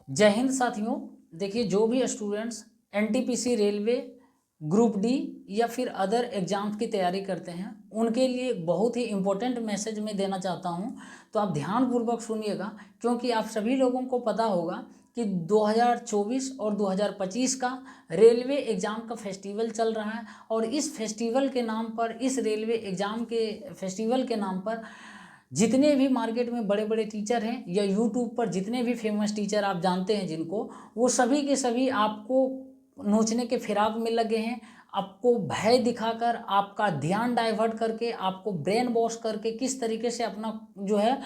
जय हिंद साथियों। देखिए, जो भी students NTPC railway group D या फिर अदर एग्जाम्स की तैयारी करते हैं, उनके लिए एक बहुत ही इम्पोर्टेंट मैसेज मैं देना चाहता हूं। तो आप ध्यानपूर्वक सुनिएगा, क्योंकि आप सभी लोगों को पता होगा कि 2024 और 2025 का रेलवे एग्ज़ाम का फेस्टिवल चल रहा है। और इस फेस्टिवल के नाम पर, इस रेलवे एग्ज़ाम के फेस्टिवल के नाम पर जितने भी मार्केट में बड़े बड़े टीचर हैं या यूट्यूब पर जितने भी फेमस टीचर आप जानते हैं जिनको, वो सभी के सभी आपको नोचने के फिराक में लगे हैं। आपको भय दिखाकर, आपका ध्यान डाइवर्ट करके, आपको ब्रेन वॉश करके किस तरीके से अपना जो है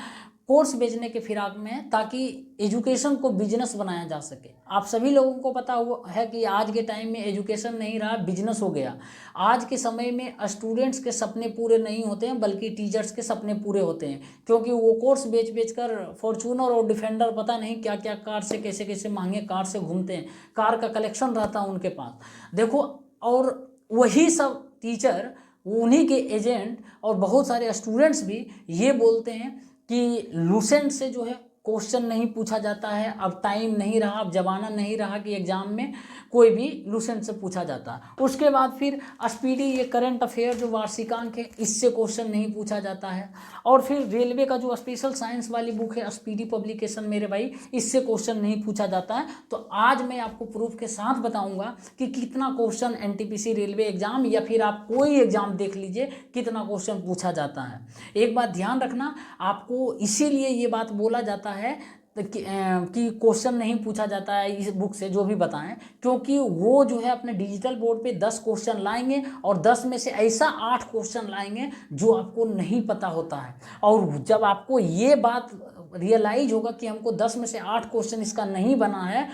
कोर्स बेचने के फिराक में है, ताकि एजुकेशन को बिजनेस बनाया जा सके। आप सभी लोगों को पता हुआ है कि आज के टाइम में एजुकेशन नहीं रहा, बिजनेस हो गया। आज के समय में स्टूडेंट्स के सपने पूरे नहीं होते हैं, बल्कि टीचर्स के सपने पूरे होते हैं, क्योंकि वो कोर्स बेच बेच कर फॉर्चूनर और डिफेंडर पता नहीं क्या क्या कार से, कैसे कैसे महंगे कार से घूमते हैं। कार का कलेक्शन रहता है उनके पास, देखो। और वही सब टीचर, उन्हीं के एजेंट और बहुत सारे स्टूडेंट्स भी ये बोलते हैं कि लूसेंट से जो है क्वेश्चन नहीं पूछा जाता है। अब टाइम नहीं रहा, अब जमाना नहीं रहा कि एग्जाम में कोई भी लूसेंट से पूछा जाता है। उसके बाद फिर स्पीडी, ये करंट अफेयर जो वार्षिकांक है, इससे क्वेश्चन नहीं पूछा जाता है। और फिर रेलवे का जो स्पेशल साइंस वाली बुक है स्पीडी पब्लिकेशन, मेरे भाई, इससे क्वेश्चन नहीं पूछा जाता है। तो आज मैं आपको प्रूफ के साथ बताऊंगा कि कितना क्वेश्चन एनटीपीसी रेलवे एग्जाम या फिर आप कोई एग्जाम देख लीजिए, कितना क्वेश्चन पूछा जाता है। एक बात ध्यान रखना, आपको इसीलिए ये बात बोला जाता है कि क्वेश्चन नहीं पूछा जाता है इस बुक से, जो भी बताएं, क्योंकि वो जो है अपने डिजिटल बोर्ड पे 10 क्वेश्चन लाएंगे और 10 में से ऐसा 8 क्वेश्चन लाएंगे जो आपको नहीं पता होता है। और जब आपको ये बात रियलाइज होगा कि हमको 10 में से 8 क्वेश्चन इसका नहीं बना है,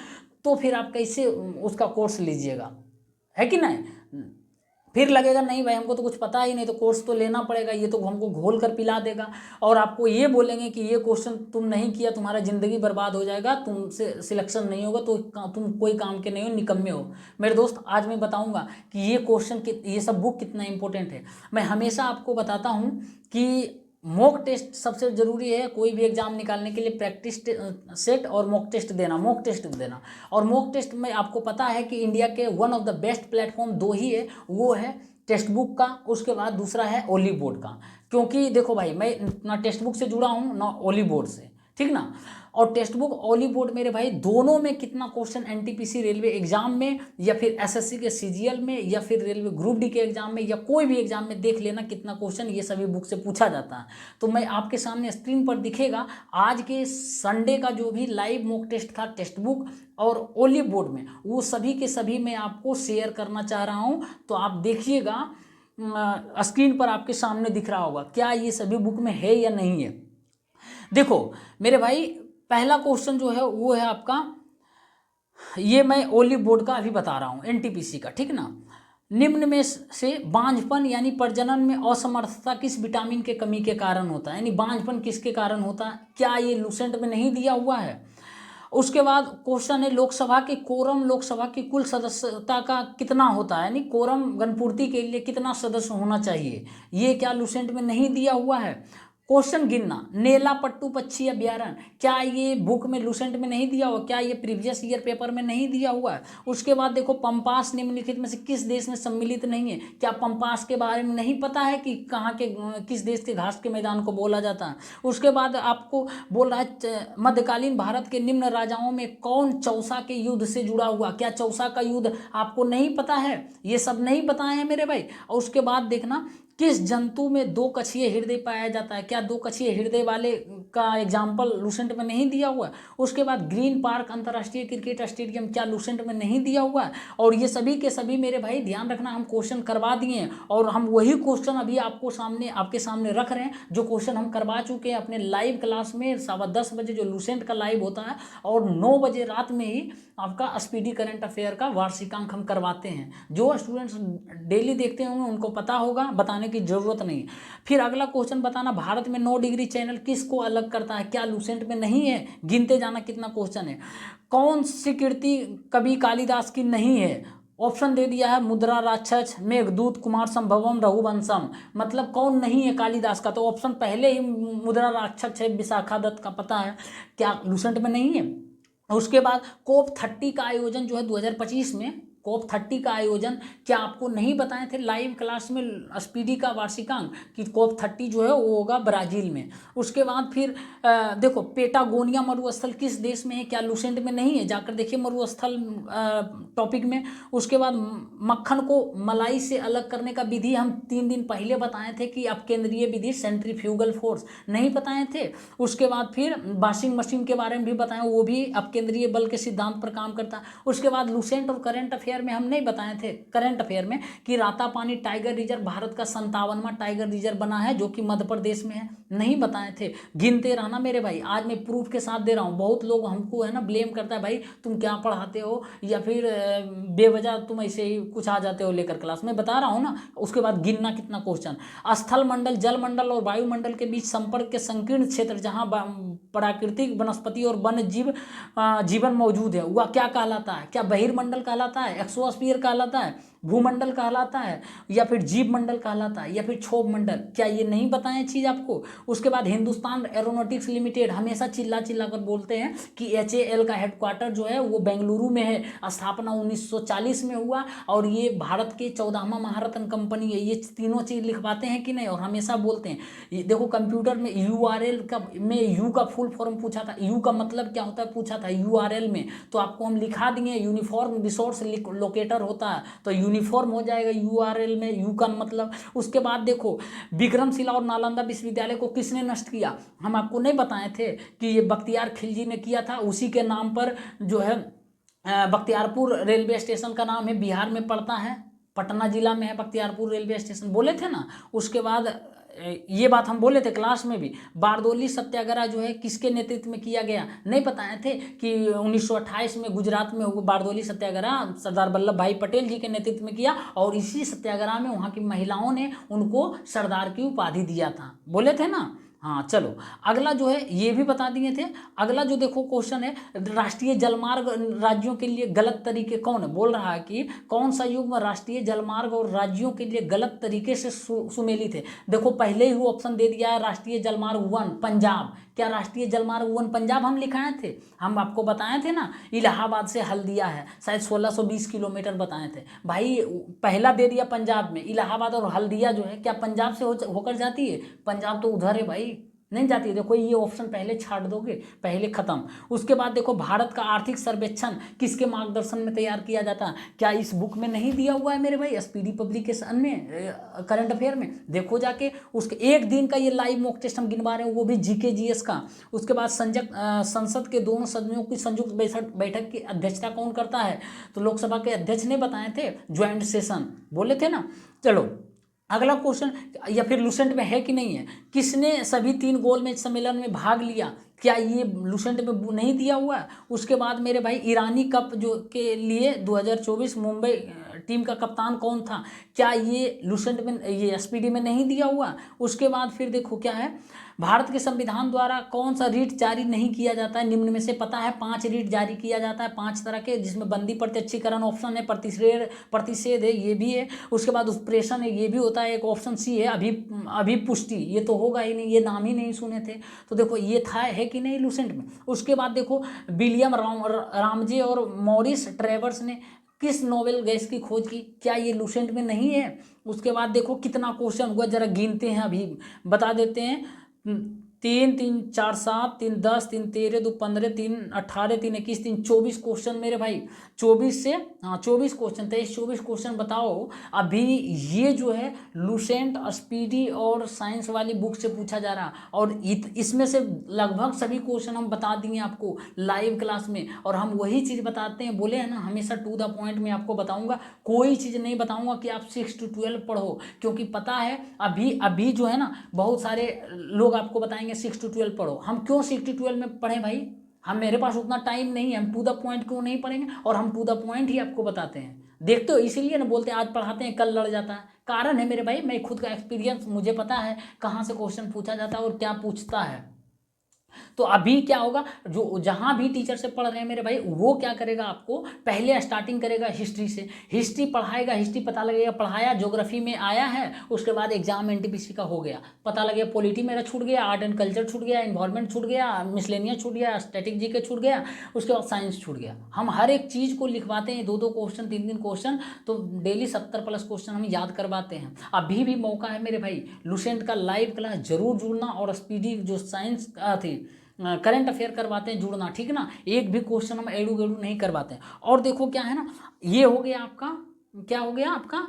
तो फिर आप कैसे उसका कोर्स लीजिएगा, है कि नहीं? फिर लगेगा नहीं भाई, हमको तो कुछ पता ही नहीं, तो कोर्स तो लेना पड़ेगा, ये तो हमको घोल कर पिला देगा। और आपको ये बोलेंगे कि ये क्वेश्चन तुम नहीं किया, तुम्हारा ज़िंदगी बर्बाद हो जाएगा, तुमसे सिलेक्शन नहीं होगा, तो तुम कोई काम के नहीं हो, निकम्मे हो। मेरे दोस्त, आज मैं बताऊंगा कि ये क्वेश्चन, ये सब बुक कितना इंपॉर्टेंट है। मैं हमेशा आपको बताता हूँ कि मॉक टेस्ट सबसे ज़रूरी है। कोई भी एग्जाम निकालने के लिए प्रैक्टिस सेट और मॉक टेस्ट देना। और मॉक टेस्ट में आपको पता है कि इंडिया के one of the best platform 2 ही है, वो है टेक्स्ट बुक का, उसके बाद दूसरा है ओली बोर्ड का। क्योंकि देखो भाई, मैं ना टेक्स्ट बुक से जुड़ा हूँ ना ओली बोर्ड से, ठीक ना। और टेक्स्ट बुक, ओली बोर्ड, मेरे भाई, दोनों में कितना क्वेश्चन एनटीपीसी रेलवे एग्जाम में या फिर एसएससी के सीजीएल में या फिर रेलवे ग्रुप डी के एग्जाम में या कोई भी एग्जाम में देख लेना कितना क्वेश्चन ये सभी बुक से पूछा जाता है। तो मैं आपके सामने स्क्रीन पर दिखेगा आज के संडे का जो भी लाइव मॉक टेस्ट था टेक्स्ट बुक और ओली बोर्ड में, वो सभी के सभी मैं आपको शेयर करना चाह रहा हूँ। तो आप देखिएगा, स्क्रीन पर आपके सामने दिख रहा होगा क्या ये सभी बुक में है या नहीं है। देखो मेरे भाई, पहला क्वेश्चन जो है वो है आपका, ये मैं ओली बोर्ड का अभी बता रहा हूँ, एनटीपीसी का, ठीक ना। निम्न में से बांझपन यानी प्रजनन में असमर्थता किस विटामिन के कमी के कारण होता है, यानी बांझपन किसके कारण होता है, क्या ये लूसेंट में नहीं दिया हुआ है। उसके बाद क्वेश्चन है, लोकसभा के कोरम, लोकसभा की कुल सदस्यता का कितना होता है, यानी कोरम गणपूर्ति के लिए कितना सदस्य होना चाहिए, ये क्या लूसेंट में नहीं दिया हुआ है। क्वेश्चन गिनना, नेला पट्टू पक्षी अभ्यारण्य, क्या ये बुक में लूसेंट में नहीं दिया हुआ, क्या ये प्रीवियस ईयर पेपर में नहीं दिया हुआ है। उसके बाद देखो, पंपास निम्नलिखित में से किस देश में सम्मिलित नहीं है, क्या पंपास के बारे में नहीं पता है कि कहाँ के, किस देश के घास के मैदान को बोला जाता है। उसके बाद आपको बोल रहा है, मध्यकालीन भारत के निम्न राजाओं में कौन चौसा के युद्ध से जुड़ा हुआ, क्या चौसा का युद्ध आपको नहीं पता है, ये सब नहीं पता है मेरे भाई। और उसके बाद देखना, किस जंतु में 2 कछिए हृदय पाया जाता है, क्या 2 कछिए हृदय वाले का एग्जाम्पल लूसेंट में नहीं दिया हुआ है। उसके बाद ग्रीन पार्क अंतर्राष्ट्रीय क्रिकेट स्टेडियम, क्या लूसेंट में नहीं दिया हुआ है। और ये सभी के सभी मेरे भाई ध्यान रखना, हम क्वेश्चन करवा दिए हैं और हम वही क्वेश्चन अभी आपके सामने रख रहे हैं, जो क्वेश्चन हम करवा चुके हैं अपने लाइव क्लास में 10:15 बजे जो लूसेंट का लाइव होता है, और 9 बजे रात में ही आपका स्पीडी करंट अफेयर का वार्षिकांक हम करवाते हैं। जो स्टूडेंट्स डेली देखते होंगे उनको पता होगा, बताने की जरूरत नहीं। फिर अगला क्वेश्चन बताना, भारत में 9 डिग्री चैनल किसको अलग करता है, क्या लूसेंट में नहीं है, गिनते जाना कितना क्वेश्चन है। कौन सी कृति कवि कालिदास की नहीं है, ऑप्शन दे दिया है, मुद्रा राक्षस, मेघदूत, कुमार संभवम, रघुवंशम, मतलब कौन नहीं है कालिदास का, तो ऑप्शन पहले ही मुद्रा राक्षस है, विशाखा दत्त का पता है, क्या लूसेंट में नहीं है। उसके बाद COP 30 का आयोजन जो है 2025 में, COP 30 का आयोजन क्या आपको नहीं बताए थे लाइव क्लास में स्पीडी का वार्षिकांक कि COP 30 जो है वो होगा ब्राज़ील में। उसके बाद फिर देखो पेटागोनिया मरुस्थल किस देश में है, क्या लुसेंट में नहीं है, जाकर देखिए मरुस्थल टॉपिक में। उसके बाद मक्खन को मलाई से अलग करने का विधि हम 3 दिन पहले बताए थे कि अपकेंद्रीय विधि सेंट्रीफ्यूगल फोर्स, नहीं बताए थे। उसके बाद फिर वॉशिंग मशीन के बारे में भी बताएं, वो भी अपकेंद्रीय बल के सिद्धांत पर काम करता है। उसके बाद लुसेंट और करंट अफेयर में हम नहीं बताए थे, करंट अफेयर में, कि रातापानी टाइगर रिजर्व भारत का 57वां टाइगर रिजर्व बना है जो कि मध्य प्रदेश में है, नहीं बताए थे। गिनते रहना मेरे भाई, आज मैं प्रूफ के साथ दे रहा हूँ। बहुत लोग हमको है ना ब्लेम करता है, भाई तुम क्या पढ़ाते हो, या फिर बेवजह तुम ऐसे ही कुछ आ जाते हो लेकर क्लास में, बता रहा हूँ ना। उसके बाद गिनना कितना क्वेश्चन, स्थल मंडल, जल मंडल और वायुमंडल के बीच संपर्क के संकीर्ण क्षेत्र जहाँ प्राकृतिक वनस्पति और वन्य जीव जीवन मौजूद है वह क्या कहलाता है, क्या बहिर्मंडल कहलाता है, एक्सोस्फीयर कहलाता है, भूमंडल कहलाता है, या फिर जीव मंडल कहलाता है, या फिर क्षोभ मंडल, क्या ये नहीं बताएं चीज़ आपको। उसके बाद हिंदुस्तान एरोनॉटिक्स लिमिटेड, हमेशा चिल्ला चिल्ला कर बोलते हैं कि HAL का हेडक्वार्टर जो है वो बेंगलुरु में है, स्थापना 1940 में हुआ, और ये भारत के 14वां महारत्न कंपनी है। ये तीनों चीज़ लिखवाते हैं कि नहीं, और हमेशा बोलते हैं। ये देखो कंप्यूटर में URL का में यू का फुल फॉर्म पूछा था, यू का मतलब क्या होता है पूछा था URL में, तो आपको हम लिखा दिए यूनिफॉर्म रिसोर्स लोकेटर होता है, तो यूनिफॉर्म हो जाएगा URL में यू का मतलब। उसके बाद देखो विक्रमशिला और नालंदा विश्वविद्यालय को किसने नष्ट किया, हम आपको नहीं बताए थे कि ये बख्तियार खिलजी ने किया था। उसी के नाम पर जो है बख्तियारपुर रेलवे स्टेशन का नाम है, बिहार में पड़ता है, पटना जिला में है बख्तियारपुर रेलवे स्टेशन, बोले थे ना। उसके बाद ये बात हम बोले थे क्लास में भी, बारदोली सत्याग्रह जो है किसके नेतृत्व में किया गया, नहीं बताए थे कि 1928 में गुजरात में हुआ बारदोली सत्याग्रह सरदार वल्लभ भाई पटेल जी के नेतृत्व में किया, और इसी सत्याग्रह में वहाँ की महिलाओं ने उनको सरदार की उपाधि दिया था, बोले थे ना। हाँ चलो, अगला जो है ये भी बता दिए थे। अगला जो देखो क्वेश्चन है, राष्ट्रीय जलमार्ग राज्यों के लिए गलत तरीके कौन है, बोल रहा है कि कौन सा युग्म राष्ट्रीय जलमार्ग और राज्यों के लिए गलत तरीके से सुमेलित है। देखो पहले ही वो ऑप्शन दे दिया है, राष्ट्रीय जलमार्ग 1 पंजाब, क्या राष्ट्रीय जलमार्ग 1 पंजाब हम लिखाए थे, हम आपको बताए थे ना। इलाहाबाद से हल्दिया है, शायद 1620 किलोमीटर बताए थे भाई, पहला दे दिया पंजाब में। इलाहाबाद और हल्दिया जो है क्या पंजाब से होकर जाती है, पंजाब तो उधर है भाई, नहीं जाती है। देखो ये ऑप्शन पहले छाट दोगे, पहले खत्म। उसके बाद देखो भारत का आर्थिक सर्वेक्षण किसके मार्गदर्शन में तैयार किया जाता है, क्या इस बुक में नहीं दिया हुआ है मेरे भाई, स्पीडी पब्लिकेशन में, करंट अफेयर में देखो जाके। उसके एक दिन का ये लाइव मॉक टेस्ट हम गिनवा रहे हैं, वो भी GK GS का। उसके बाद संसद के दोनों सदनों की संयुक्त बैठक की अध्यक्षता कौन करता है, तो लोकसभा के अध्यक्ष ने बताए थे, ज्वाइंट सेशन बोले थे ना। चलो अगला क्वेश्चन, या फिर लुसेंट में है कि नहीं है, किसने सभी 3 गोलमेज सम्मेलन में भाग लिया, क्या ये लुसेंट में नहीं दिया हुआ है। उसके बाद मेरे भाई ईरानी कप जो के लिए 2024 मुंबई टीम का कप्तान कौन था, क्या ये लुसेंट में, ये SPD में नहीं दिया हुआ। उसके बाद फिर देखो क्या है, भारत के संविधान द्वारा कौन सा रीट जारी नहीं किया जाता है, निम्न में से पता है 5 रीट जारी किया जाता है, 5 तरह के, जिसमें बंदी प्रत्यक्षीकरण ऑप्शन है, प्रतिषेध है ये भी है, उसके बाद उत्प्रेषण है ये भी होता है, एक ऑप्शन C है अभिपुष्टि, ये तो होगा ही नहीं, ये नाम ही नहीं सुने थे। तो देखो ये था है कि नहीं लुसेंट में। उसके बाद देखो विलियम रामजे और मॉरिस ट्रेवर्स ने किस नोबेल गैस की खोज की, क्या ये लुसेंट में नहीं है। उसके बाद देखो कितना क्वेश्चन हुआ, जरा गिनते हैं, अभी बता देते हैं। 3 3 4 7 3 10 3 13 2 15 3 18 3 21 3 24 क्वेश्चन मेरे भाई, 24 से 24 क्वेश्चन, 23-24 क्वेश्चन बताओ। अभी ये जो है लुसेंट स्पीडी और साइंस वाली बुक से पूछा जा रहा, और इसमें से लगभग सभी क्वेश्चन हम बता दिए आपको लाइव क्लास में, और हम वही चीज़ बताते हैं, बोले हैं ना हमेशा टू द पॉइंट में आपको बताऊंगा, कोई चीज़ नहीं बताऊंगा कि आप 6 to 12 पढ़ो, क्योंकि पता है अभी जो है ना बहुत सारे लोग आपको बताएंगे 6 to 12 पढ़ो। हम क्यों 6 to 12 में पढ़ें भाई, हम मेरे पास उतना टाइम नहीं है, हम टू द पॉइंट क्यों नहीं पढ़ेंगे, और हम टू द पॉइंट ही आपको बताते हैं। देखते हो इसीलिए ना बोलते हैं आज पढ़ाते हैं कल लड़ जाता है, कारण है मेरे भाई, मैं खुद का एक्सपीरियंस, मुझे पता है कहाँ से क्वेश्चन पूछा जाता है और क्या पूछता है। तो अभी क्या होगा, जो जहाँ भी टीचर से पढ़ रहे हैं मेरे भाई, वो क्या करेगा, आपको पहले स्टार्टिंग करेगा हिस्ट्री से, हिस्ट्री पढ़ाएगा, हिस्ट्री पता लगेगा, पढ़ाया, ज्योग्राफी में आया है, उसके बाद एग्जाम एनटीपीसी का हो गया, पता लगेगा पॉलिटी मेरा छूट गया, आर्ट एंड कल्चर छूट गया, इन्वायरमेंट छूट गया, मिसलेनियस छूट गया, स्टैटिक जीके छूट गया, उसके बाद साइंस छूट गया। हम हर एक चीज़ को लिखवाते हैं, 2-2 क्वेश्चन, 3-3 क्वेश्चन, तो डेली 70+ क्वेश्चन हम याद करवाते हैं। अभी भी मौका है मेरे भाई, लुसेंट का लाइव क्लास जरूर जुड़ना, और स्पीडी जो साइंस थी करंट अफेयर करवाते हैं, जुड़ना, ठीक ना। एक भी क्वेश्चन हम एडू गेडू नहीं करवाते हैं। और देखो क्या है ना, ये हो गया आपका, क्या हो गया आपका,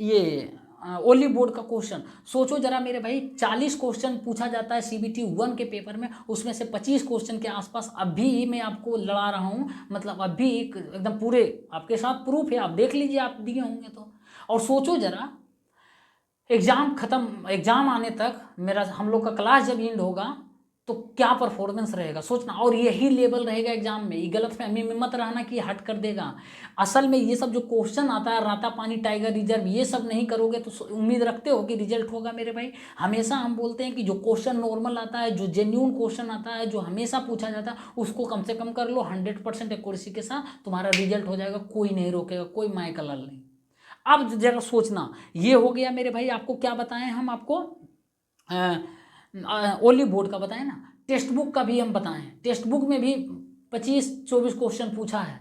ये ओनली बोर्ड का क्वेश्चन। सोचो जरा मेरे भाई, 40 क्वेश्चन पूछा जाता है CBT 1 के पेपर में, उसमें से 25 क्वेश्चन के आसपास अभी मैं आपको लड़ा रहा हूँ, मतलब अभी एकदम पूरे आपके साथ प्रूफ है, आप देख लीजिए, आप दिए होंगे तो। और सोचो जरा, एग्ज़ाम ख़त्म, एग्ज़ाम आने तक मेरा, हम लोग का क्लास जब एंड होगा तो क्या परफॉर्मेंस रहेगा सोचना। और यही लेवल रहेगा एग्जाम में, ये गलतफहमी में मत रहना कि हट कर देगा। असल में ये सब जो क्वेश्चन आता है, राता पानी टाइगर रिजर्व, ये सब नहीं करोगे तो उम्मीद रखते हो कि रिजल्ट होगा मेरे भाई। हमेशा हम बोलते हैं कि जो क्वेश्चन नॉर्मल आता है, जो जेन्यून क्वेश्चन आता है, जो हमेशा पूछा जाता है, उसको कम से कम कर लो, 100% एक्यूरेसी के साथ तुम्हारा रिजल्ट हो जाएगा, कोई नहीं रोकेगा, कोई माय का लाल नहीं। अब जरा सोचना, ये हो गया मेरे भाई, आपको क्या बताएं हम, आपको ओनली बोर्ड का बताएं ना, टेक्स्ट बुक का भी हम बताएं। टेक्स्ट बुक में भी 25-24 क्वेश्चन पूछा है,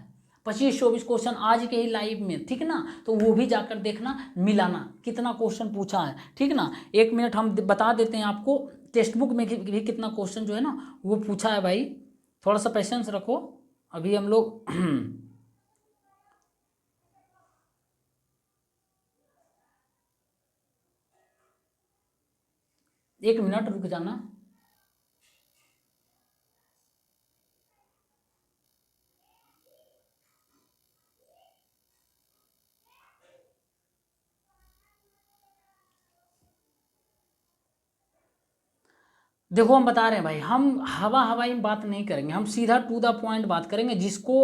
25-24 क्वेश्चन आज के ही लाइव में, ठीक ना। तो वो भी जाकर देखना, मिलाना कितना क्वेश्चन पूछा है, ठीक ना। 1 मिनट हम बता देते हैं आपको, टेक्स्ट बुक में भी कितना क्वेश्चन जो है ना वो पूछा है भाई। थोड़ा सा पेशेंस रखो, अभी हम लोग 1 मिनट रुक जाना। देखो हम बता रहे हैं भाई, हम हवा हवाई में बात नहीं करेंगे, हम सीधा टू द पॉइंट बात करेंगे। जिसको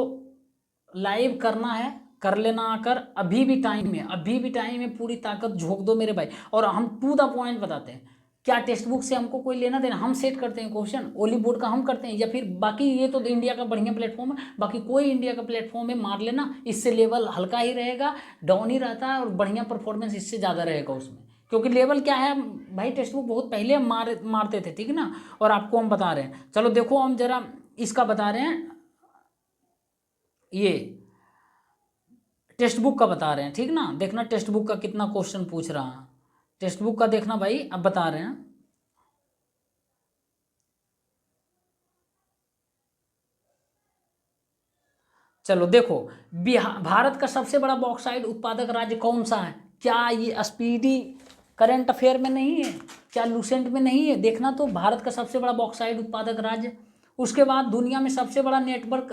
लाइव करना है कर लेना आकर, अभी भी टाइम है, अभी भी टाइम है, पूरी ताकत झोंक दो मेरे भाई। और हम टू द पॉइंट बताते हैं, क्या टेक्स्ट बुक से हमको कोई लेना देना, हम सेट करते हैं क्वेश्चन, ओली बोर्ड का हम करते हैं, या फिर बाकी ये तो इंडिया का बढ़िया प्लेटफॉर्म है, बाकी कोई इंडिया का प्लेटफॉर्म है, मार लेना, इससे लेवल हल्का ही रहेगा, डाउन ही रहता है, और बढ़िया परफॉर्मेंस इससे ज़्यादा रहेगा उसमें। क्योंकि लेवल क्या है भाई, टेक्स्ट बुक बहुत पहले हम मारते थे, ठीक ना। और आपको हम बता रहे हैं, चलो देखो हम जरा इसका बता रहे हैं, ये टेक्स्ट बुक का बता रहे हैं, ठीक ना। देखना टेक्स्ट बुक का कितना क्वेश्चन पूछ रहा है, टेक्स्ट बुक का देखना भाई, अब बता रहे हैं। चलो देखो, भारत का सबसे बड़ा बॉक्साइट उत्पादक राज्य कौन सा है? क्या ये स्पीडी करंट अफेयर में नहीं है? क्या लूसेंट में नहीं है? देखना तो, भारत का सबसे बड़ा बॉक्साइट उत्पादक राज्य। उसके बाद दुनिया में सबसे बड़ा नेटवर्क,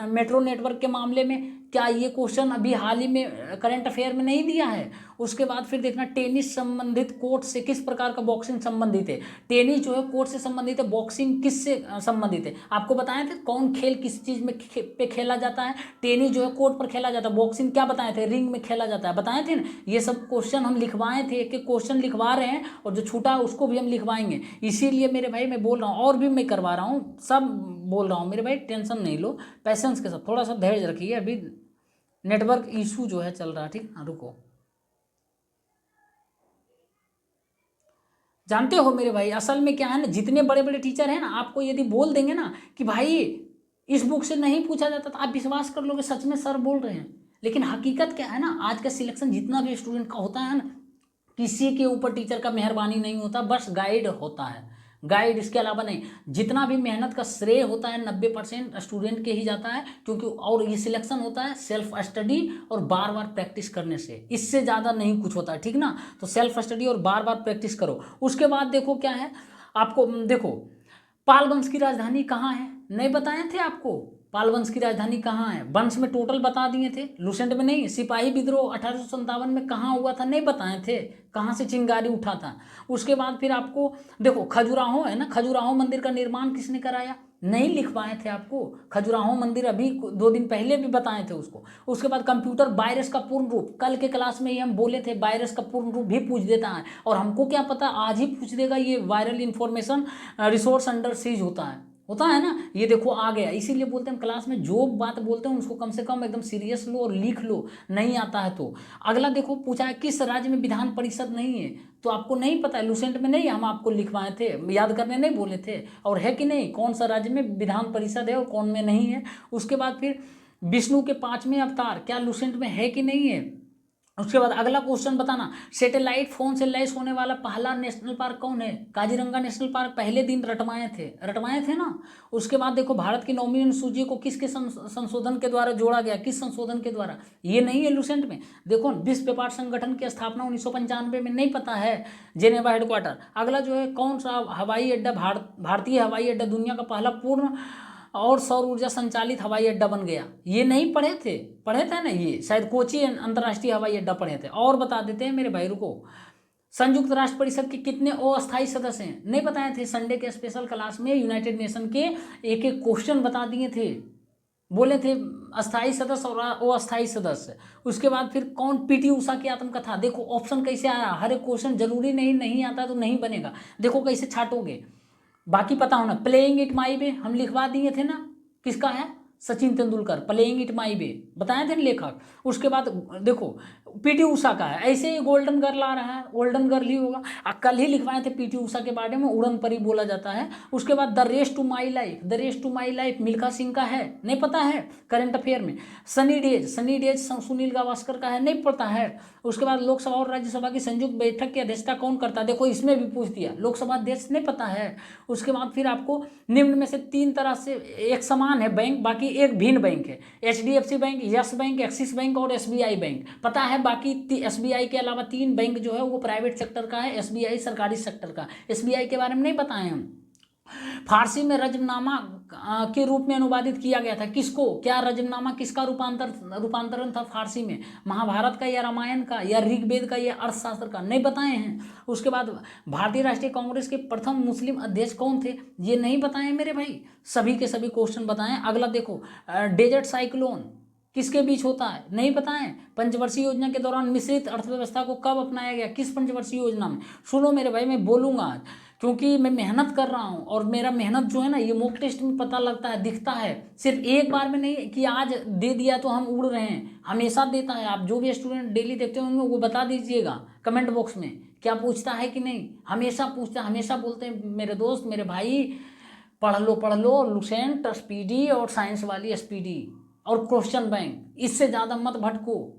मेट्रो नेटवर्क के मामले में क्या ये क्वेश्चन अभी हाल ही में करंट अफेयर में नहीं दिया है? उसके बाद फिर देखना, टेनिस संबंधित कोर्ट से किस प्रकार का बॉक्सिंग संबंधित है? टेनिस जो है कोर्ट से संबंधित है, बॉक्सिंग किस से संबंधित है? आपको बताए थे कौन खेल किस चीज़ में पे खेला जाता है? टेनिस जो है कोर्ट पर खेला जाता है, बॉक्सिंग क्या बताए थे, रिंग में खेला जाता है, बताए थे ना। ये सब क्वेश्चन हम लिखवाए थे, एक एक क्वेश्चन लिखवा रहे हैं, और जो छूटा है उसको भी हम लिखवाएंगे। इसीलिए मेरे भाई मैं बोल रहा हूँ, और भी मैं करवा रहा हूँ, सब बोल रहा हूँ मेरे भाई, टेंशन नहीं लो, पैसेंस के साथ थोड़ा सा धैर्य रखिए, अभी नेटवर्क इशू जो है चल रहा है, ठीक। हाँ रुको, जानते हो मेरे भाई, असल में क्या है ना, जितने बड़े बड़े टीचर हैं ना, आपको यदि बोल देंगे ना कि भाई इस बुक से नहीं पूछा जाता, तो आप विश्वास कर लोगे सच में सर बोल रहे हैं। लेकिन हकीकत क्या है ना, आज का सिलेक्शन जितना भी स्टूडेंट का होता है ना, किसी के ऊपर टीचर का मेहरबानी नहीं होता, बस गाइड होता है, गाइड, इसके अलावा नहीं। जितना भी मेहनत का श्रेय होता है 90% स्टूडेंट के ही जाता है, क्योंकि और ये सिलेक्शन होता है सेल्फ स्टडी और बार बार प्रैक्टिस करने से, इससे ज़्यादा नहीं कुछ होता है, ठीक ना। तो सेल्फ स्टडी और बार बार प्रैक्टिस करो। उसके बाद देखो क्या है, आपको देखो, पाल वंश की राजधानी कहाँ है, नहीं बताए थे आपको? पाल वंश की राजधानी कहाँ है? वंश में टोटल बता दिए थे, लुसेंट में नहीं। सिपाही विद्रोह 1857 में कहाँ हुआ था, नहीं बताए थे, कहाँ से चिंगारी उठा था। उसके बाद फिर आपको देखो, खजुराहो है ना, खजुराहो मंदिर का निर्माण किसने कराया? नहीं लिख पाए थे आपको? खजुराहो मंदिर अभी 2 दिन पहले भी बताए थे उसको। उसके बाद कंप्यूटर वायरस का पूर्ण रूप, कल के क्लास में ही हम बोले थे वायरस का पूर्ण रूप भी पूछ देता है, और हमको क्या पता आज ही पूछ देगा। ये viral information resource under seize होता है ना। ये देखो आ गया। इसीलिए बोलते हैं क्लास में जो बात बोलते हैं उसको कम से कम एकदम सीरियस लो और लिख लो, नहीं आता है तो। अगला देखो पूछा है किस राज्य में विधान परिषद नहीं है, तो आपको नहीं पता है। लुसेंट में नहीं हम आपको लिखवाए थे, याद करने नहीं बोले थे, और है कि नहीं कौन सा राज्य में विधान परिषद है और कौन में नहीं है। उसके बाद फिर विष्णु के 5वें अवतार क्या लुसेंट में है कि नहीं है। उसके बाद अगला क्वेश्चन बताना, सैटेलाइट फोन से लैस होने वाला पहला नेशनल पार्क कौन है? काजीरंगा नेशनल पार्क पहले दिन रटवाए थे ना। उसके बाद देखो भारत की नॉमिनल सूची को किसके संशोधन के द्वारा जोड़ा गया, किस संशोधन के द्वारा, ये नहीं है लुसेंट में। देखो विश्व व्यापार संगठन की स्थापना 1995 में, नहीं पता है, जेनेवा हेडक्वार्टर। अगला जो है कौन सा हवाई अड्डा भारतीय हवाई अड्डा दुनिया का पहला पूर्ण और सौर ऊर्जा संचालित हवाई अड्डा बन गया, ये नहीं पढ़े थे ना, ये शायद कोची अंतर्राष्ट्रीय हवाई अड्डा पढ़े थे। और बता देते हैं मेरे भाई, रुको। संयुक्त राष्ट्र परिषद के कितने अस्थायी सदस्य हैं? नहीं बताए थे, संडे के स्पेशल क्लास में यूनाइटेड नेशन के एक एक क्वेश्चन बता दिए थे, बोले थे अस्थायी सदस्य और अस्थायी सदस्य। उसके बाद फिर कौन पीटी उषा की आत्मकथा, देखो ऑप्शन कैसे आया, हर एक क्वेश्चन जरूरी नहीं आता तो नहीं बनेगा। देखो कैसे छाटोगे, बाकी पता होना। प्लेइंग इट माई वे हम लिखवा दिए थे ना, किसका है? Sachin Tendulkar, playing it my way बताए थे ना लेखक। उसके बाद देखो पीटी उषा का है, ऐसे ही गोल्डन गर्ल आ रहा है, गोल्डन गर्ल ही होगा। कल ही लिखवाए थे पीटी उषा के बारे में, उड़न परी बोला जाता है। उसके बाद the race to my life Milkha Singh का है, नहीं पता है करंट अफेयर में। सनी डेज सुनील गावस्कर का है, नहीं पता है। उसके बाद लोकसभा और राज्यसभा की संयुक्त बैठक की अध्यक्षता कौन करता है, देखो इसमें भी पूछ दिया, लोकसभा अध्यक्ष नहीं पता है। उसके बाद फिर आपको निम्न में से 3 तरह से एक समान है बैंक, बाकी एक भिन्न बैंक है, HDFC bank, yes bank, axis bank और SBI बैंक पता है। बाकी SBI के अलावा 3 बैंक जो है वो प्राइवेट सेक्टर का है, SBI सरकारी सेक्टर का। SBI के बारे में नहीं बताए हम। फारसी में रजमनामा के रूप में अनुवादित किया गया था, किसको? क्या रजमनामा किसका रूपांतरण था फारसी में? महाभारत का या रामायण का या ऋग्वेद का या अर्थशास्त्र का? नहीं बताए हैं। उसके बाद भारतीय राष्ट्रीय कांग्रेस के प्रथम मुस्लिम अध्यक्ष कौन थे? ये नहीं बताए मेरे भाई, सभी के सभी क्वेश्चन बताएं। अगला देखो, डेजर्ट साइक्लोन किसके बीच होता है? नहीं बताएं। पंचवर्षीय योजना के दौरान मिश्रित अर्थव्यवस्था को कब अपनाया गया, किस पंचवर्षीय योजना में? सुनो मेरे भाई, मैं बोलूंगा आज, क्योंकि मैं मेहनत कर रहा हूँ, और मेरा मेहनत जो है ना ये मॉक टेस्ट में पता लगता है, दिखता है। सिर्फ एक बार में नहीं कि आज दे दिया तो हम उड़ रहे हैं, हमेशा देता है। आप जो भी स्टूडेंट डेली देखते होंगे वो बता दीजिएगा कमेंट बॉक्स में, क्या पूछता है कि नहीं। हमेशा पूछता है, हमेशा बोलते हैं मेरे दोस्त मेरे भाई, पढ़ लो लुसेंट स्पीडी और साइंस वाली स्पीडी और क्वेश्चन बैंक, इससे ज़्यादा मत भटको।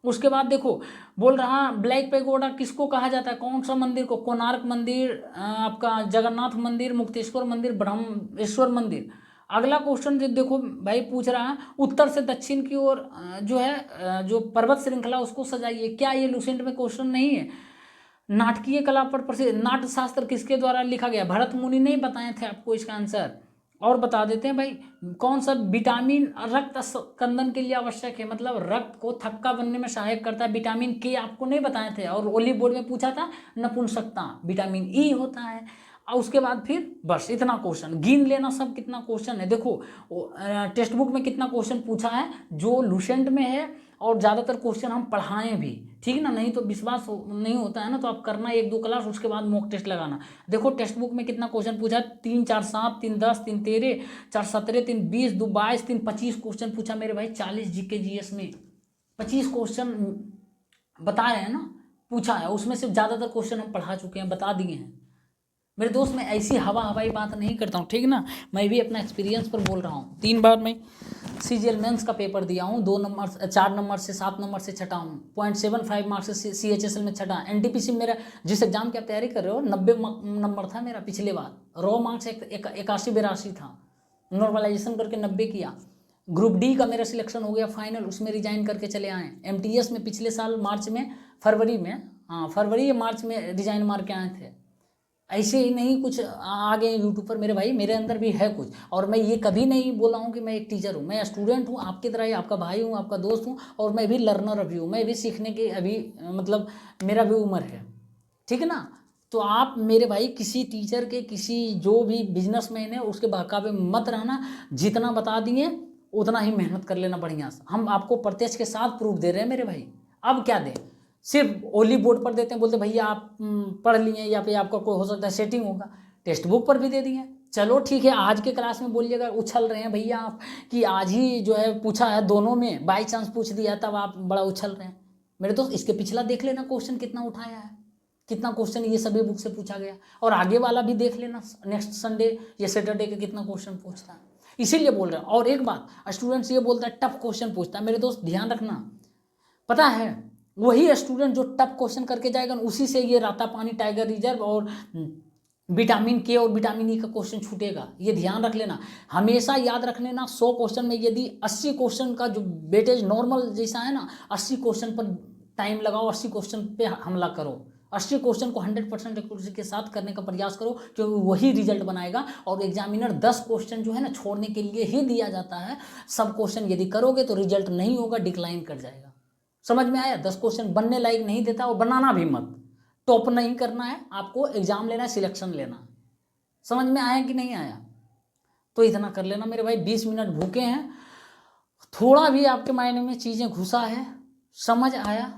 उसके बाद देखो बोल रहा ब्लैक पैगोडा किसको कहा जाता है, कौन सा मंदिर को? कोणार्क मंदिर, आपका जगन्नाथ मंदिर, मुक्तेश्वर मंदिर, ब्रह्मेश्वर मंदिर। अगला क्वेश्चन जो देखो भाई पूछ रहा है, उत्तर से दक्षिण की ओर जो है जो पर्वत श्रृंखला उसको सजाइए, क्या ये लुसेंट में क्वेश्चन नहीं है? नाटकीय कला पर प्रसिद्ध नाट्यशास्त्र किसके द्वारा लिखा गया? भरत मुनि नहीं बताए थे आपको इसका आंसर। और बता देते हैं भाई, कौन सा विटामिन रक्त स्कंदन के लिए आवश्यक है, मतलब रक्त को थक्का बनने में सहायक करता है? विटामिन के आपको नहीं बताए थे, और ओलिव बोर्ड में पूछा था नपुंसकता, विटामिन ई होता है। और उसके बाद फिर बस इतना क्वेश्चन गिन लेना, सब कितना क्वेश्चन है। देखो टेक्स्ट बुक में कितना क्वेश्चन पूछा है जो लुसेंट में है, और ज़्यादातर क्वेश्चन हम पढ़ाएं भी, ठीक ना, नहीं तो विश्वास नहीं होता है ना। तो आप करना 1-2 क्लास, उसके बाद मॉक टेस्ट लगाना। देखो टेक्स्ट बुक में कितना क्वेश्चन पूछा, 3 4 7 3 10 3 13 4 17 3 20 2 22 3 25 क्वेश्चन पूछा मेरे भाई। 40 GK GS में 25 क्वेश्चन बता रहे हैं ना, पूछा है। उसमें से ज़्यादातर क्वेश्चन हम पढ़ा चुके हैं, बता दिए हैं मेरे दोस्त। मैं ऐसी हवाई बात नहीं करता हूँ, ठीक ना, मैं भी अपना एक्सपीरियंस पर बोल रहा हूँ। 3 बार मैं CGL मेंस का पेपर दिया हूँ, 2 नंबर 4 नंबर से 7 नंबर से छठा हूँ, 0.75 मार्क्स से CHSL में छठा। NTPC मेरा जिस एग्जाम की आप तैयारी कर रहे हो 90 नंबर था मेरा पिछले बार। रॉ मार्क्स 81-82 था, नॉर्मलाइजेशन करके 90 किया। ग्रुप डी का मेरा सिलेक्शन हो गया फाइनल, उसमें रिजाइन करके चले आए। MTS में पिछले साल फरवरी या मार्च में रिजाइन मार के आए थे। ऐसे ही नहीं कुछ आ गए यूट्यूब पर मेरे भाई, मेरे अंदर भी है कुछ। और मैं ये कभी नहीं बोला हूँ कि मैं एक टीचर हूँ, मैं स्टूडेंट हूँ आपकी तरह ही, आपका भाई हूँ, आपका दोस्त हूँ, और मैं भी लर्नर अभी हूँ, मैं भी सीखने की अभी मतलब मेरा भी उम्र है, ठीक है ना। तो आप मेरे भाई किसी टीचर के, किसी जो भी बिजनेसमैन है उसके बहकावे में मत रहना। जितना बता दिए उतना ही मेहनत कर लेना बढ़िया से। हम आपको प्रत्यक्ष के साथ प्रूफ दे रहे हैं मेरे भाई। अब क्या दें, सिर्फ ओनली बोर्ड पर देते हैं, बोलते भैया आप पढ़ लिए या फिर आपका कोई हो सकता है सेटिंग होगा, टेक्स्ट बुक पर भी दे दिए। चलो ठीक है, आज के क्लास में बोलिएगा उछल रहे हैं भैया आप कि आज ही जो है पूछा है, दोनों में बाई चांस पूछ दिया तब आप बड़ा उछल रहे हैं। मेरे दोस्त इसके पिछला देख लेना क्वेश्चन कितना उठाया है, कितना क्वेश्चन ये सभी बुक से पूछा गया, और आगे वाला भी देख लेना नेक्स्ट संडे या सैटरडे के कितना क्वेश्चन पूछता है। इसीलिए बोल रहे हैं। और एक बात, स्टूडेंट्स ये बोलता है टफ क्वेश्चन पूछता है, मेरे दोस्त ध्यान रखना, पता है वही स्टूडेंट जो टफ क्वेश्चन करके जाएगा उसी से ये राता पानी, टाइगर रिजर्व और विटामिन के और विटामिन ई का क्वेश्चन छूटेगा। ये ध्यान रख लेना, हमेशा याद रख लेना। 100 क्वेश्चन में यदि 80 क्वेश्चन का जो वेटेज नॉर्मल जैसा है ना, 80 क्वेश्चन पर टाइम लगाओ, 80 क्वेश्चन पे हमला करो, 80 क्वेश्चन को 100% एक्यूरेसी के साथ करने का प्रयास करो, क्योंकि वही रिजल्ट बनाएगा। और एग्जामिनर 10 क्वेश्चन जो है ना छोड़ने के लिए ही दिया जाता है। सब क्वेश्चन यदि करोगे तो रिजल्ट नहीं होगा, डिक्लाइन कर जाएगा। समझ में आया? 10 क्वेश्चन बनने लायक नहीं देता और बनाना भी मत। टॉप नहीं करना है आपको, एग्जाम लेना है, सिलेक्शन लेना है। समझ में आया कि नहीं आया? तो इतना कर लेना मेरे भाई। 20 मिनट भूखे हैं, थोड़ा भी आपके माइंड में चीज़ें घुसा है, समझ आया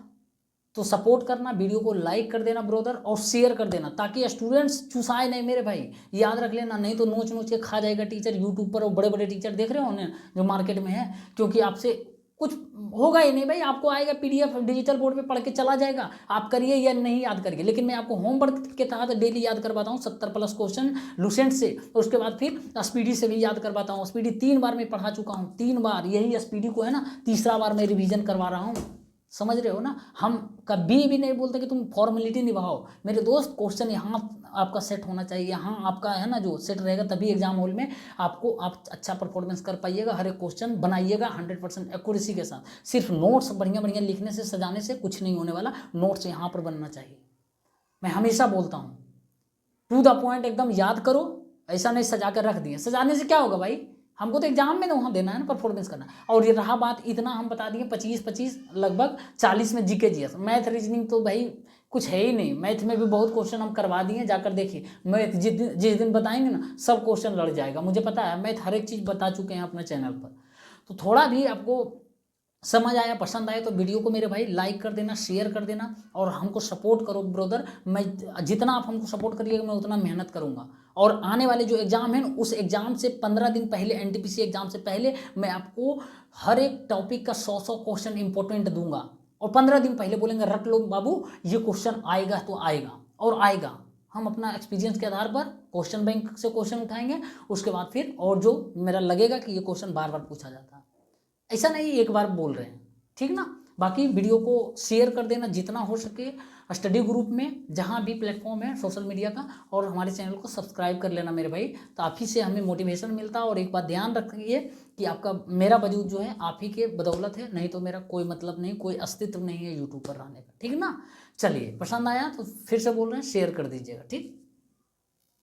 तो सपोर्ट करना, वीडियो को लाइक कर देना ब्रदर, और शेयर कर देना ताकि स्टूडेंट्स चुसाए नहीं मेरे भाई। याद रख लेना, नहीं तो नोच नोच के खा जाएगा टीचर। यूट्यूब पर और बड़े बड़े टीचर देख रहे हो उन्हें जो मार्केट में है, क्योंकि आपसे कुछ होगा ही नहीं भाई। आपको आएगा PDF डिजिटल बोर्ड पे पढ़ के चला जाएगा, आप करिए या नहीं याद करिए, लेकिन मैं आपको होमवर्क के तहत डेली याद करवाता हूँ 70+ क्वेश्चन लुसेंट से, और उसके बाद फिर स्पीडी से भी याद करवाता हूँ। स्पीडी 3 बार मैं पढ़ा चुका हूँ, 3 बार। यही स्पीडी को है ना, तीसरा बार मैं रिवीजन करवा रहा हूँ। समझ रहे हो ना? हम कभी भी नहीं बोलते कि तुम फॉर्मेलिटी निभाओ मेरे दोस्त। क्वेश्चन यहाँ आपका सेट होना चाहिए, यहाँ आपका है ना जो सेट रहेगा, तभी एग्जाम हॉल में आप अच्छा परफॉर्मेंस कर पाइएगा। हर एक क्वेश्चन बनाइएगा 100% एक्यूरेसी के साथ। सिर्फ नोट्स बढ़िया बढ़िया लिखने से, सजाने से कुछ नहीं होने वाला। नोट्स यहाँ पर बनना चाहिए। मैं हमेशा बोलता हूँ टू द पॉइंट एकदम याद करो, ऐसा नहीं सजा कर रख दिए। सजाने से क्या होगा भाई? हमको तो एग्जाम में ना वहाँ देना है ना, परफॉर्मेंस करना। और ये रहा बात, इतना हम बता दिए, 25 लगभग 40 में GK GS। मैथ रीजनिंग तो भाई कुछ है ही नहीं। मैथ में भी बहुत क्वेश्चन हम करवा दिए, जाकर देखिए। मैथ जिस दिन बताएंगे ना, सब क्वेश्चन लड़ जाएगा, मुझे पता है। मैथ हर एक चीज़ बता चुके हैं अपने चैनल पर। तो थोड़ा भी आपको समझ आया, पसंद आया तो वीडियो को मेरे भाई लाइक कर देना, शेयर कर देना, और हमको सपोर्ट करो ब्रदर। मैं जितना आप हमको सपोर्ट करिएगा मैं उतना मेहनत करूंगा। और आने वाले जो एग्ज़ाम है ना, उस एग्ज़ाम से 15 दिन पहले, NTPC एग्ज़ाम से पहले मैं आपको हर एक टॉपिक का 100 क्वेश्चन इंपॉर्टेंट दूंगा। और 15 दिन पहले बोलेंगे रट लो बाबू, ये क्वेश्चन आएगा तो आएगा, और आएगा। हम अपना एक्सपीरियंस के आधार पर क्वेश्चन बैंक से क्वेश्चन उठाएंगे, उसके बाद फिर और जो मेरा लगेगा कि ये क्वेश्चन बार बार पूछा जाता है, ऐसा नहीं एक बार बोल रहे हैं, ठीक ना। बाकी वीडियो को शेयर कर देना जितना हो सके स्टडी ग्रुप में, जहाँ भी प्लेटफॉर्म है सोशल मीडिया का, और हमारे चैनल को सब्सक्राइब कर लेना मेरे भाई। तो आप ही से हमें मोटिवेशन मिलता है। और एक बात ध्यान रखिए कि आपका मेरा वजूद जो है आप ही के बदौलत है, नहीं तो मेरा कोई मतलब नहीं, कोई अस्तित्व नहीं है यूट्यूब पर रहने का, ठीक ना। चलिए, पसंद आया तो फिर से बोल रहे हैं शेयर कर दीजिएगा, ठीक।